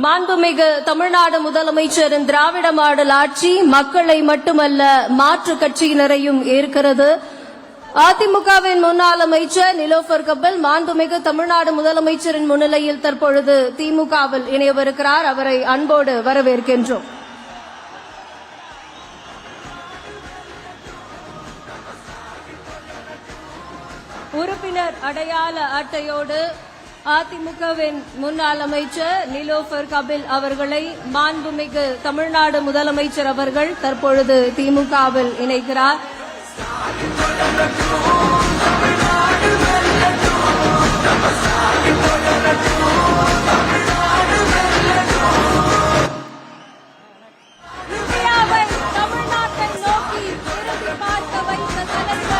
மாண்புமிகு தமிழ்நாடு முதலமைச்சரின் திராவிட மாடல் ஆட்சி மக்களை மட்டுமல்ல மாற்றுக் கட்சியினரையும் ஏற்கிறது. அதிமுகவின் முன்னாள் அமைச்சர் நிலோஃபர் கபில் மாண்புமிகு தமிழ்நாடு முதலமைச்சரின் முன்னிலையில் தற்பொழுது திமுகவில் இணையவிருக்கிறார். அவரை அன்போடு வரவேற்கின்றோம். உறுப்பினர் அடையாள அட்டையோடு அதிமுகவின் முன்னாள் அமைச்சர் நிலோஃபர் கபில் அவர்களை மாண்புமிகு தமிழ்நாடு முதலமைச்சர் அவர்கள் தற்பொழுது திமுகவில் இணைக்கிறார். இந்தியாவை தமிழ்நாட்டை நோக்கி திரும்பி பார்க்க வைத்த தலைவர்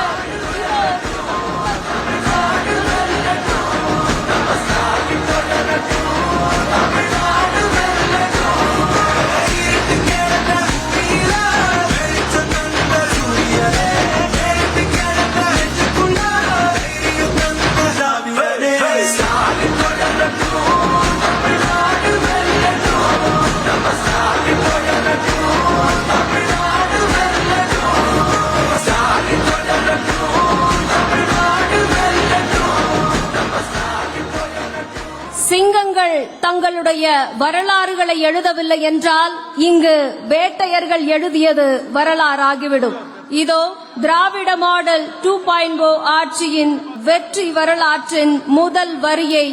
சிங்கங்கள் தங்களுடைய வரலாறுகளை எழுதவில்லை என்றால் இங்கு வேட்டையர்கள் எழுதியது வரலாறாகிவிடும். இதோ திராவிட மாடல் 2.0 ஆட்சியின் வெற்றி வரலாற்றின் முதல் வரியை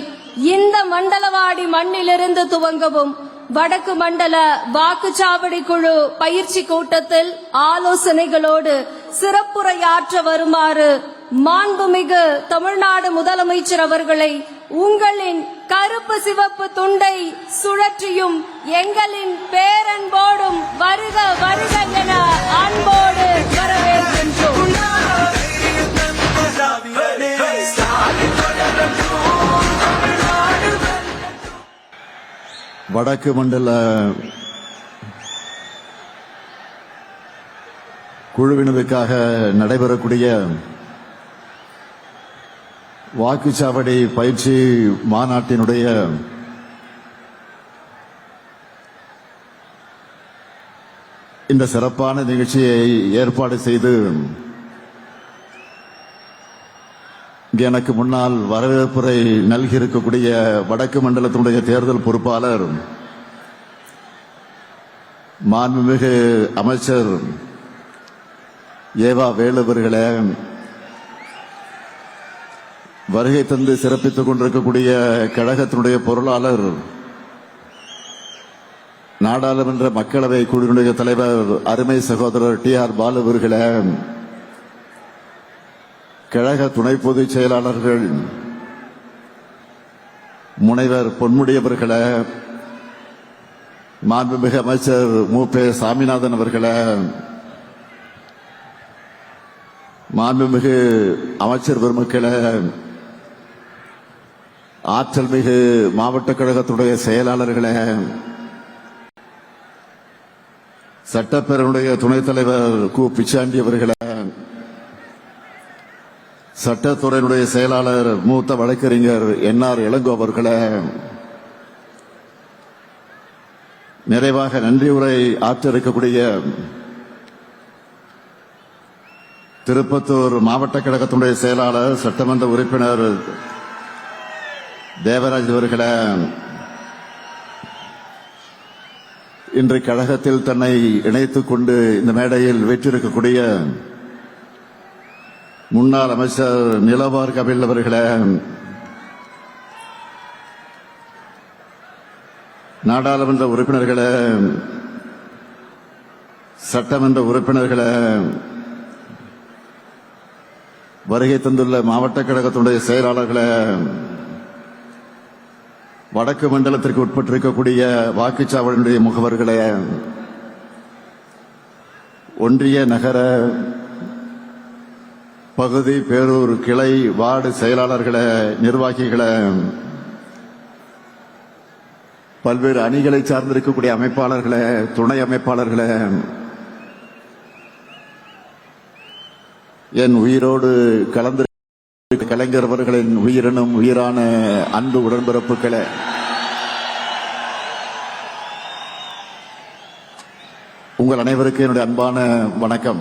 இந்த மண்டலவாடி மண்ணிலிருந்து துவங்கவும் வடக்கு மண்டல வாக்குச்சாவடி குழு பயிற்சி கூட்டத்தில் ஆலோசனைகளோடு சிறப்புரையாற்ற வருமாறு மாண்புமிகு தமிழ்நாடு முதலமைச்சர் அவர்களை உங்களின் கருப்பு சிவப்பு துண்டை சுழற்றியும் எங்களின் பேரன்போடும் வருக வருக என அன்போடு வரவேற்கின்றோம். வடக்கு மண்டல குழுவினருக்காக நடைபெறக்கூடிய வாக்குச்சாவடி பயிற்சி மாநாட்டினுடைய இந்த சிறப்பான நிகழ்ச்சியை ஏற்பாடு செய்து எனக்கு முன்னால் வரவேற்புரை நல்கியிருக்கக்கூடிய வடக்கு மண்டலத்தினுடைய தேர்தல் பொறுப்பாளர் மாண்புமிகு அமைச்சர் ஏவா வேலு அவர்களே, வருகை தந்து சிறப்பித்துக் கொண்டிருக்கக்கூடிய கழகத்தினுடைய பொருளாளர் நாடாளுமன்ற மக்களவை குழுவினுடைய தலைவர் அருமை சகோதரர் TR பாலு அவர்களே, கழக துணை பொதுச் செயலாளர்கள் முனைவர் பொன்முடி அவர்களே, மாண்புமிகு அமைச்சர் மு.ப. சாமிநாதன் அவர்களே, மாண்புமிகு அமைச்சர் பெருமக்களே, ஆற்றல் மிகு மாவட்ட கழகத்துடைய செயலாளர்களே, சட்டப்பேரவையுடைய துணைத் தலைவர் கு. பிச்சாண்டி அவர்களே, சட்டத்துறையினுடைய செயலாளர் மூத்த வழக்கறிஞர் NR இளங்கோ அவர்களே, நிறைவாக நன்றி உரை ஆற்ற இருக்கக்கூடிய திருப்பத்தூர் மாவட்ட கழகத்தினுடைய செயலாளர் சட்டமன்ற உறுப்பினர் தேவராஜ் அவர்களே, இன்று கழகத்தில் தன்னை இணைத்துக் கொண்டு இந்த மேடையில் வெற்றிருக்கக்கூடிய முன்னாள் அமைச்சர் நிலோஃபர் கபில் அவர்களே, நாடாளுமன்ற உறுப்பினர்களே, சட்டமன்ற உறுப்பினர்களே, வருகை தந்துள்ள மாவட்ட கழகத்தினுடைய செயலாளர்களே, வடக்கு மண்டலத்திற்கு உட்பட்டிருக்கக்கூடிய வாக்குச்சாவடியுடைய முகவர்களே, ஒன்றிய நகர பகுதி பேரூர் கிளை வார்டு செயலாளர்களே, நிர்வாகிகளே, பல்வேறு அணிகளை சார்ந்திருக்கக்கூடிய அமைப்பாளர்களே, துணை அமைப்பாளர்களே, என் உயிரோடு கலந்து கலைஞர் அவர்களின் உயிரினும் உயிரான அன்பு உடன்பிறப்புகளே, உங்கள் அனைவருக்கும் என்னுடைய அன்பான வணக்கம்.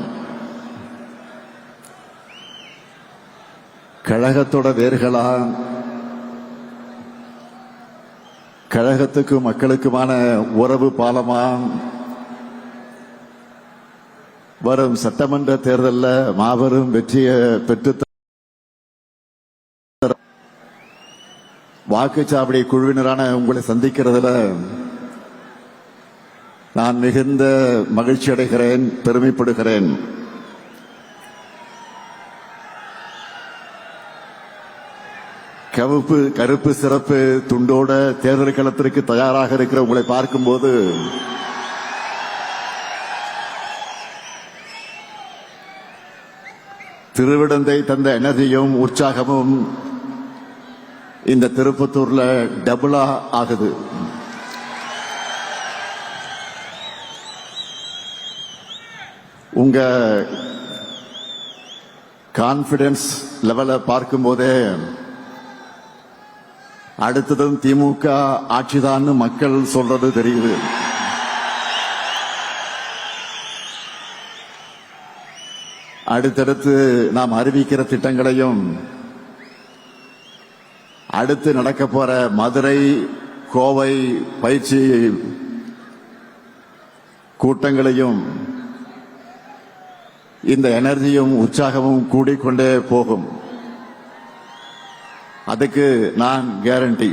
கழகத்தோட வேர்களா, கழகத்துக்கும் மக்களுக்குமான உறவு பாலமா, வரும் சட்டமன்ற தேர்தலில் மாபெரும் வெற்றியை பெற்று வாக்குச்சாவடி குழுவினரான உங்களை சந்திக்கிறதுல நான் மிகுந்த மகிழ்ச்சி அடைகிறேன், பெருமைப்படுகிறேன். கருப்பு சிறப்பு துண்டோட தேர்தல் களத்திற்கு தயாராக இருக்கிற உங்களை பார்க்கும்போது திருவிடந்தை தந்த எனர்ஜியும் உற்சாகமும் இந்த திருப்பத்தூர்ல டபுளா ஆகுது. உங்க கான்பிடன்ஸ் லெவலை பார்க்கும்போதே அடுத்ததும் திமுக ஆட்சிதான் மக்கள் சொல்றது தெரியுது. அடுத்தடுத்து நாம் அறிவிக்கிற திட்டங்களையும் அடுத்து நடக்க போற மதுரை கோவை பயிற்சி கூட்டங்களையும் இந்த எனர்ஜியும் உற்சாகமும் கூடிக்கொண்டே போகும். அதுக்கு நான் கேரண்டி.